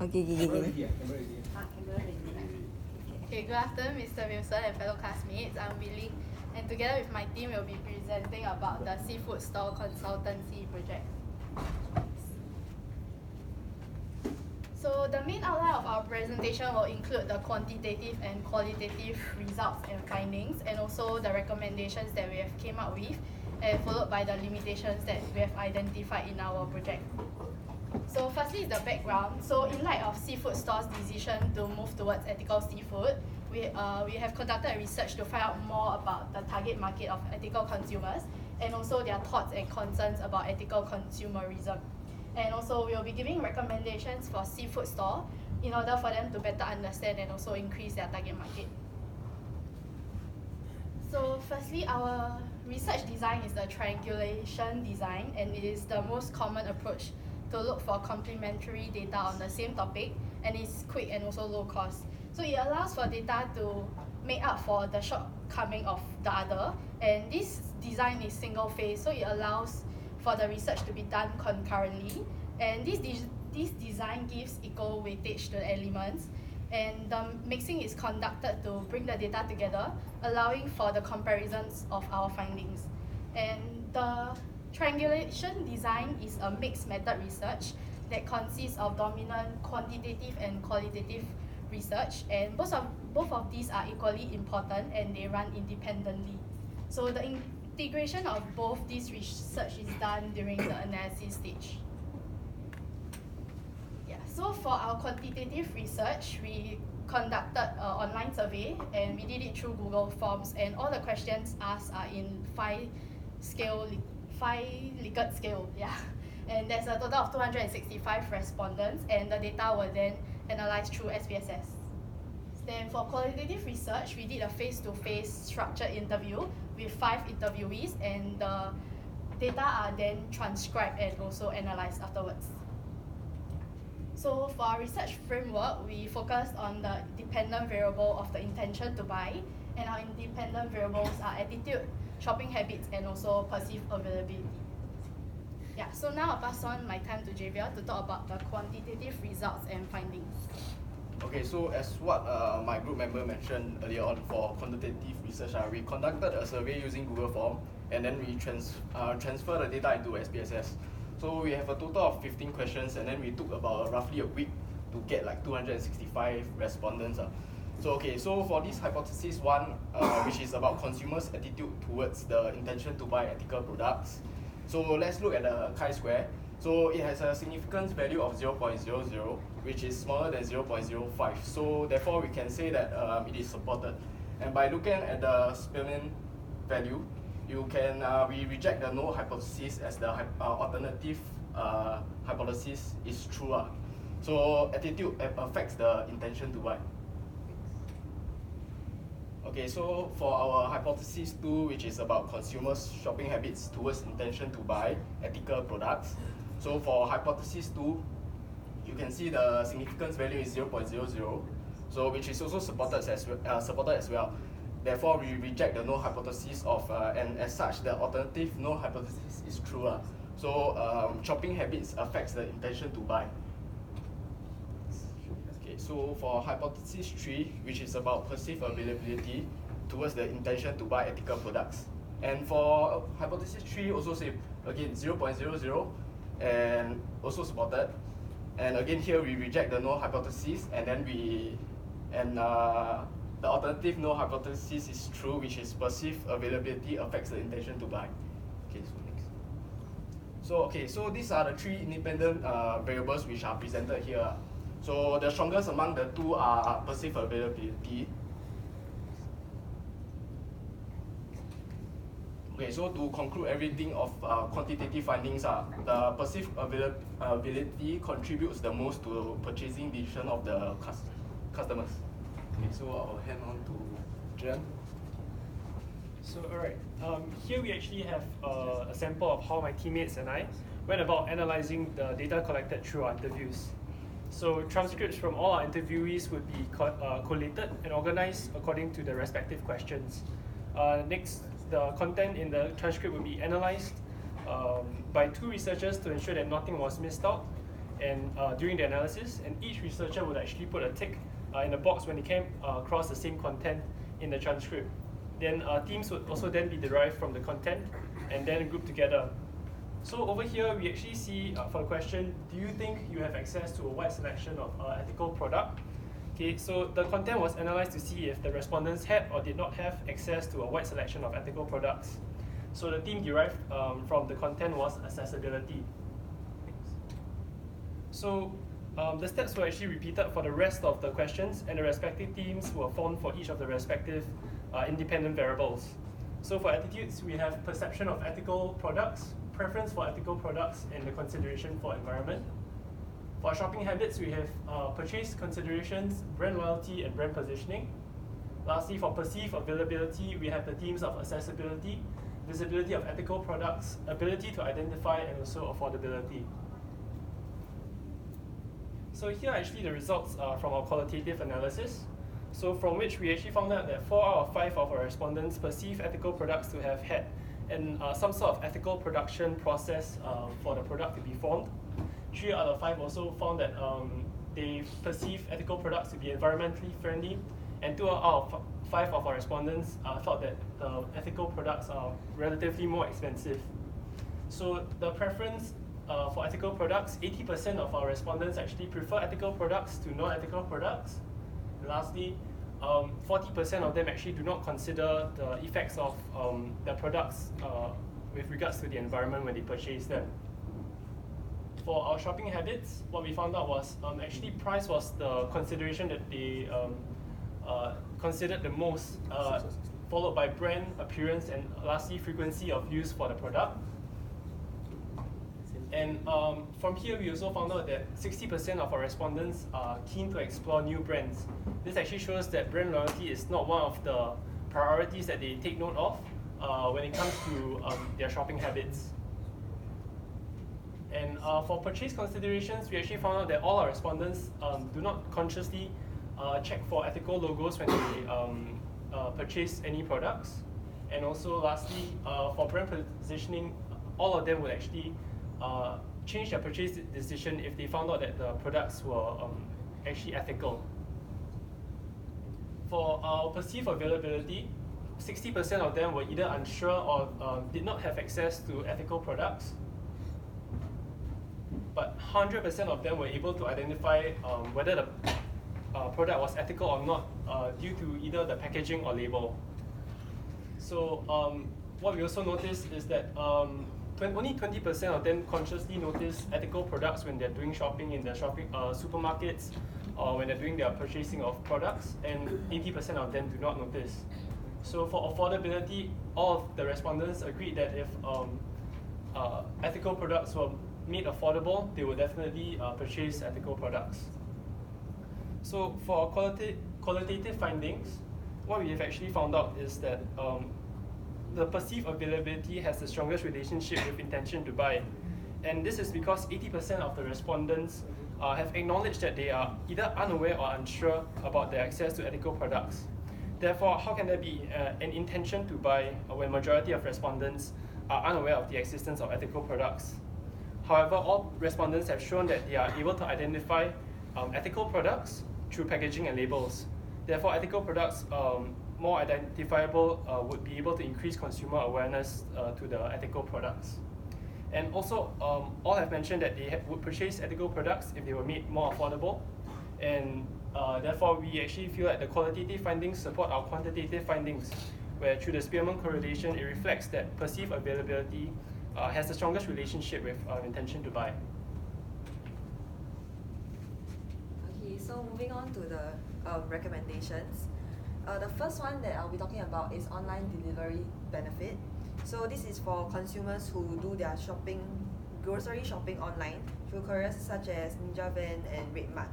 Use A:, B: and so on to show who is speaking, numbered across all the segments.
A: Okay.
B: Okay, good afternoon, Mr. Wilson and fellow classmates. I'm Willing, and together with my team, we'll be presenting about the seafood stall consultancy project. So the main outline of our presentation will include the quantitative and qualitative results and findings, and also the recommendations that we have came up with, and followed by the limitations that we have identified in our project. So firstly is the background. So in light of seafood stores' decision to move towards ethical seafood, we have conducted research to find out more about the target market of ethical consumers and also their thoughts and concerns about ethical consumerism. And also we will be giving recommendations for seafood store in order for them to better understand and also increase their target market. So firstly, our research design is the triangulation design, and it is the most common approach to look for complementary data on the same topic, and it's quick and also low cost. So it allows for data to make up for the shortcoming of the other, and this design is single phase, so it allows for the research to be done concurrently, and this design gives equal weightage to the elements, and the mixing is conducted to bring the data together, allowing for the comparisons of our findings. And the triangulation design is a mixed method research that consists of dominant quantitative and qualitative research, and both of these are equally important and they run independently. So the integration of both these research is done during the analysis stage. So for our quantitative research, we conducted an online survey, and we did it through Google Forms, and all the questions asked are in 5 Likert scale, and there's a total of 265 respondents, and the data were then analyzed through SPSS. Then for qualitative research, we did a face-to-face structured interview with 5 interviewees, and the data are then transcribed and also analyzed afterwards. So for our research framework, we focused on the dependent variable of the intention to buy, and our independent variables are attitude, shopping habits, and also perceived availability. So now I'll pass on my time to Javier to talk about the quantitative results and findings.
C: Okay, so as what my group member mentioned earlier on, for quantitative research, we conducted a survey using Google Form, and then we transfer the data into SPSS. So we have a total of 15 questions, and then we took about roughly a week to get like 265 respondents. So for this hypothesis 1, which is about consumers' attitude towards the intention to buy ethical products. So let's look at the chi-square. So it has a significance value of 0.00, which is smaller than 0.05. So therefore we can say that it is supported. And by looking at the Spearman value, we reject the null hypothesis as the alternative hypothesis is true. So attitude affects the intention to buy. Okay, so for our hypothesis 2, which is about consumers' shopping habits towards intention to buy ethical products. So for hypothesis 2, you can see the significance value is 0.00, so which is also supported as well. Therefore, we reject the null hypothesis and as such, the alternative null hypothesis is true. So shopping habits affects the intention to buy. Okay, so for hypothesis 3, which is about perceived availability towards the intention to buy ethical products. And for hypothesis 3, also same, again 0.00, and also supported. And again here we reject the null hypothesis, and then the alternative null hypothesis is true, which is perceived availability affects the intention to buy. Okay, so next. So these are the 3 independent variables which are presented here. So the strongest among the 2 are perceived availability. Okay, so to conclude everything of quantitative findings, the perceived availability contributes the most to purchasing decision of the customers. Okay, so I'll hand on to Jen.
D: So alright, here we actually have a sample of how my teammates and I went about analyzing the data collected through our interviews. So transcripts from all our interviewees would be collated and organized according to the respective questions. Next, the content in the transcript would be analyzed by 2 researchers to ensure that nothing was missed out. and during the analysis, and each researcher would actually put a tick in the box when they came across the same content in the transcript. Then themes would also then be derived from the content and then grouped together. So over here, we actually see for the question, do you think you have access to a wide selection of ethical product? Okay, so the content was analyzed to see if the respondents had or did not have access to a wide selection of ethical products. So the theme derived from the content was accessibility. So the steps were actually repeated for the rest of the questions, and the respective themes were formed for each of the respective independent variables. So for attitudes, we have perception of ethical products, preference for ethical products, and the consideration for environment. For shopping habits, we have purchase considerations, brand loyalty, and brand positioning. Lastly, for perceived availability, we have the themes of accessibility, visibility of ethical products, ability to identify, and also affordability. So here are actually the results from our qualitative analysis. So from which we actually found out that 4 out of 5 of our respondents perceive ethical products to have had and some sort of ethical production process for the product to be formed. 3 out of 5 also found that they perceive ethical products to be environmentally friendly, and 2 out of 5 of our respondents thought that the ethical products are relatively more expensive. So the preference for ethical products, 80% of our respondents actually prefer ethical products to non-ethical products. And lastly, 40% of them actually do not consider the effects of their products with regards to the environment when they purchase them. For our shopping habits, what we found out was actually price was the consideration that they considered the most, followed by brand, appearance, and lastly, frequency of use for the product. And from here, we also found out that 60% of our respondents are keen to explore new brands. This actually shows that brand loyalty is not one of the priorities that they take note of when it comes to their shopping habits. And for purchase considerations, we actually found out that all our respondents do not consciously check for ethical logos when they purchase any products. And also lastly, for brand positioning, all of them would actually change their purchase decision if they found out that the products were actually ethical. For our perceived availability, 60% of them were either unsure or did not have access to ethical products. But 100% of them were able to identify whether the product was ethical or not due to either the packaging or label. So what we also noticed is that only 20% of them consciously notice ethical products when they're doing shopping in the supermarkets or when they're doing their purchasing of products, and 80% of them do not notice. So for affordability, all of the respondents agreed that if ethical products were made affordable, they would definitely purchase ethical products. So for qualitative findings, what we have actually found out is that the perceived availability has the strongest relationship with intention to buy. And this is because 80% of the respondents have acknowledged that they are either unaware or unsure about their access to ethical products. Therefore, how can there be an intention to buy when majority of respondents are unaware of the existence of ethical products? However, all respondents have shown that they are able to identify ethical products through packaging and labels. Therefore, ethical products more identifiable would be able to increase consumer awareness to the ethical products. And also, all have mentioned that they would purchase ethical products if they were made more affordable. And therefore, we actually feel that the qualitative findings support our quantitative findings, where through the Spearman correlation, it reflects that perceived availability has the strongest relationship with intention to buy.
A: Okay, so moving on to the recommendations. The first one that I'll be talking about is online delivery benefit. So this is for consumers who do their grocery shopping online through couriers such as Ninja Van and RedMart,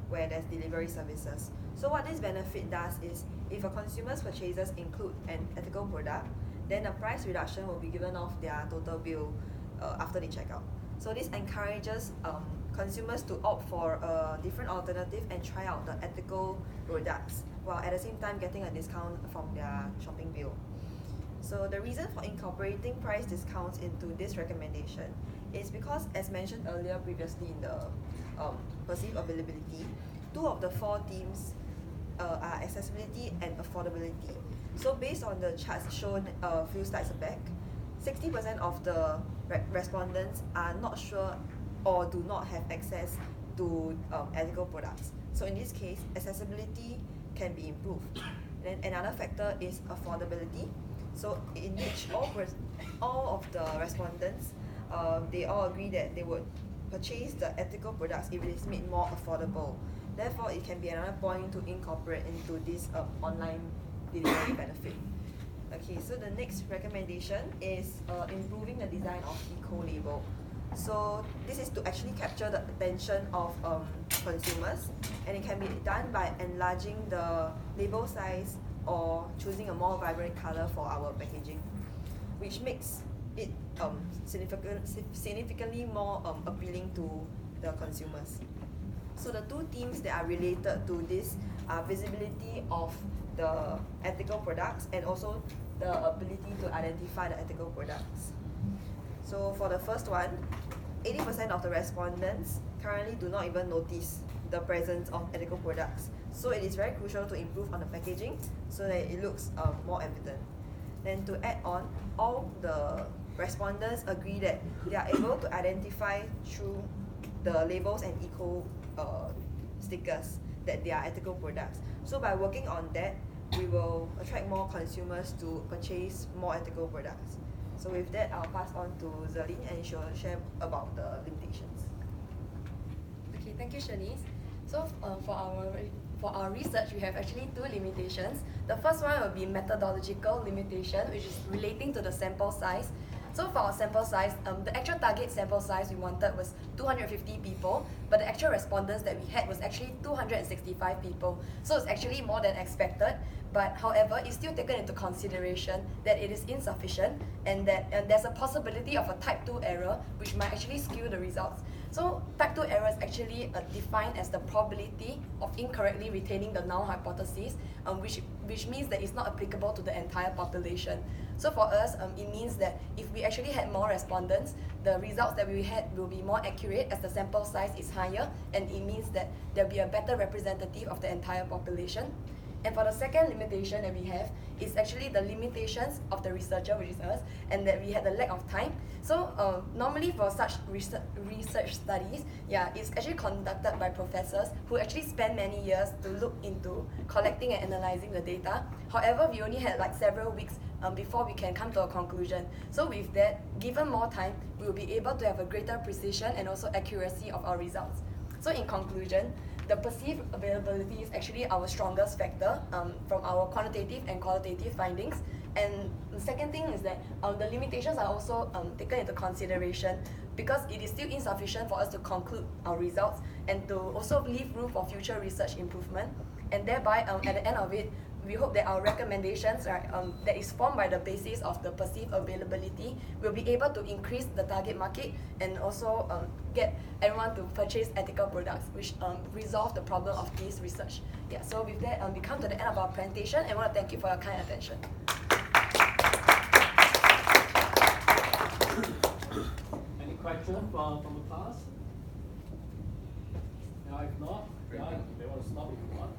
A: where there's delivery services. So what this benefit does is, if a consumer's purchases include an ethical product, then a price reduction will be given off their total bill after they check out. So this encourages consumers to opt for a different alternative and try out the ethical products, while at the same time getting a discount from their shopping bill. So the reason for incorporating price discounts into this recommendation is because, as mentioned earlier previously in the perceived availability, 2 of the 4 themes are accessibility and affordability. So based on the charts shown a few slides back, 60% of the respondents are not sure or do not have access to ethical products. So in this case, accessibility can be improved. Then another factor is affordability. So in which all of the respondents, they all agree that they would purchase the ethical products if it is made more affordable. Therefore, it can be another point to incorporate into this online delivery benefit. Okay, so the next recommendation is improving the design of eco-label. So this is to actually capture the attention of consumers, and it can be done by enlarging the label size or choosing a more vibrant color for our packaging, which makes it significantly more appealing to the consumers. So the 2 themes that are related to this are visibility of the ethical products and also the ability to identify the ethical products. So for the first one, 80% of the respondents currently do not even notice the presence of ethical products. So it is very crucial to improve on the packaging so that it looks more evident. Then to add on, all the respondents agree that they are able to identify through the labels and eco stickers that they are ethical products. So by working on that, we will attract more consumers to purchase more ethical products. So with that, I'll pass on to Zerlyn and she'll share about the limitations.
E: Okay, thank you, Shanice. So for our research, we have actually 2 limitations. The first one will be methodological limitation, which is relating to the sample size. So for our sample size, the actual target sample size we wanted was 250 people, but the actual respondents that we had was actually 265 people. So it's actually more than expected, but however, it's still taken into consideration that it is insufficient and that there's a possibility of a type 2 error, which might actually skew the results. So type 2 error is actually defined as the probability of incorrectly retaining the null hypothesis, which means that it's not applicable to the entire population. So for us, it means that if we actually had more respondents, the results that we had will be more accurate as the sample size is higher, and it means that there'll be a better representative of the entire population. And for the second limitation that we have is actually the limitations of the researcher, which is us, and that we had the lack of time. So normally for such research studies, it's actually conducted by professors who actually spend many years to look into collecting and analyzing the data. However, we only had like several weeks before we can come to a conclusion. So with that, given more time, we will be able to have a greater precision and also accuracy of our results. So in conclusion, the perceived availability is actually our strongest factor from our quantitative and qualitative findings. And the second thing is that the limitations are also taken into consideration because it is still insufficient for us to conclude our results and to also leave room for future research improvement. And thereby, at the end of it, we hope that our recommendations, that is formed by the basis of the perceived availability, will be able to increase the target market and also get everyone to purchase ethical products, which resolve the problem of this research. So with that, we come to the end of our presentation and I want to thank you for your kind attention.
F: Any questions from the class? Now, if not, they want to stop if you want.